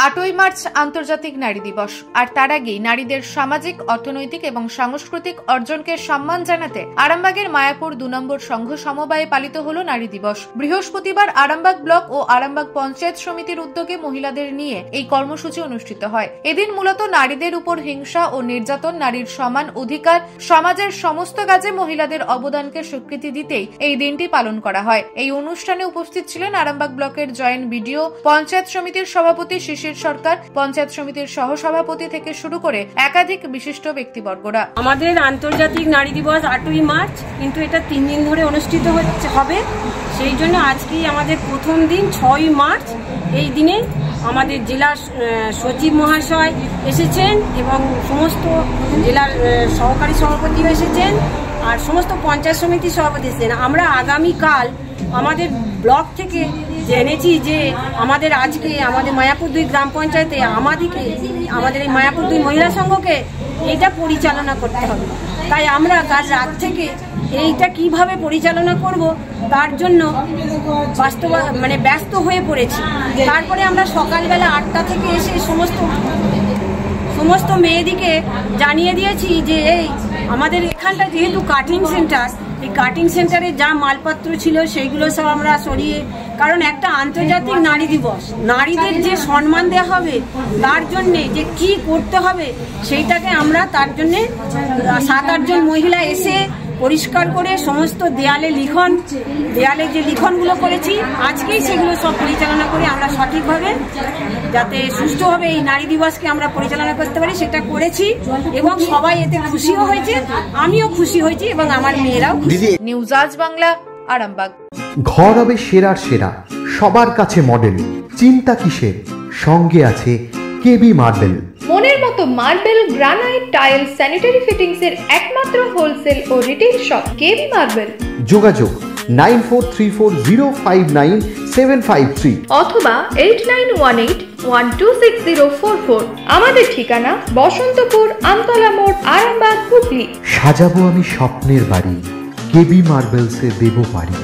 8ই March আন্তর্জাতিক নারী দিবস। আর তার আগেই নারীদের সামাজিক, অর্থনৈতিক এবং সাংস্কৃতিক অর্জনকে সম্মান জানাতে আরামবাগের মায়াপুর 2 নম্বর সংঘ সমবায়ে পালিত হলো নারী দিবস। বৃহস্পতিবার আরামবাগ ব্লক ও আরামবাগ পঞ্চায়েত সমিতির উদ্যোগে মহিলাদের নিয়ে এই কর্মসূচি অনুষ্ঠিত হয়। এদিন মূলত নারীদের উপর হিংসা ও নির্যাতন, নারীর সমান অধিকার, সমাজের সমস্ত কাজে মহিলাদের অবদানকে স্বীকৃতি দিতেই এই দিনটি পালন করা হয়। এই অনুষ্ঠানে উপস্থিত ছিলেন আরামবাগ ব্লকের জয়েন্ট বিডিও, পঞ্চায়েত সমিতির সভাপতি শিশির সরকার, পঞ্চায়েত সমিতির সহসভাপতি থেকে শুরু করে একাধিক বিশিষ্ট ব্যক্তিবর্গরা। আমাদের আন্তর্জাতিক নারী দিবস 8ই মার্চ, কিন্তু এটা 3 দিন ধরে অনুষ্ঠিত হবে। সেই জন্য আজকেই আমাদের প্রথম দিন 6ই মার্চ। এই দিনে আমাদের জেলার সচিব মহাশয় এসেছেন এবং সমস্ত জেলার সহকারী সভাপতিও এসেছেন আর সমস্ত পঞ্চায়েত সমিতির সভাপতি এসেছেন। আমরা আগামীকাল আমাদের ব্লক থেকে জেনেছি যে আমাদের আজকে আমাদের মায়াপুর 2 গ্রাম পঞ্চায়েতে আমাদের এই মায়াপুর 2 মহিলা সংঘকে এইটা পরিচালনা করতে হবে। তাই আমরা কাল রাত থেকে এইটা কিভাবে পরিচালনা করব তার জন্য ব্যস্ত হয়ে পড়েছি। তারপরে আমরা সকালবেলা 8টা থেকে এসে সমস্ত মেয়েদিকে জানিয়ে দিয়েছি যে এই আমাদের এখানটা যেহেতু কাটিং সেন্টার, এই কাটিং সেন্টারে যা মালপত্র ছিল সেইগুলো সব আমরা সরিয়ে, কারণ একটা আন্তর্জাতিক নারী দিবস, নারীদের যে সম্মান দেওয়া হবে তার জন্যে যে কি করতে হবে সেইটাকে আমরা তার জন্যে 7-8 জন মহিলা এসে পরিষ্কার করে সমস্ত দেয়ালে যে লিখনগুলো করেছি আজকেই সেগুলো সব পরিচালনা করে আমরা সঠিকভাবে যাতে সুষ্ঠুভাবে এই নারী দিবসকে আমরা পরিচালনা করতে পারি সেটা করেছি এবং সবাই এতে খুশিও হয়েছে, আমিও খুশি হয়েছি এবং আমার মেয়েরাও খুশি। নিউজ আজ বাংলা, আরামবাগ। ঘর হবে সেরার সেরা, সবার কাছে মডেল, চিন্তা কিসের, সঙ্গে আছে কেবি মার্বেল। মনের মতো marble, granite, tile, sanitary fittings এর একমাত্র হোলসেল ও রিটেল শপ কেবি মার্বেল। যোগাযোগ 9434059753 অথবা 8918126044। আমাদের ঠিকানা বসন্তপুর, আমতলা মোড়, আরামবাগ, হুগলি। সাজাবো আমি স্বপ্নের বাড়ি, কেবি মার্বেলসে দেবো বাড়ি।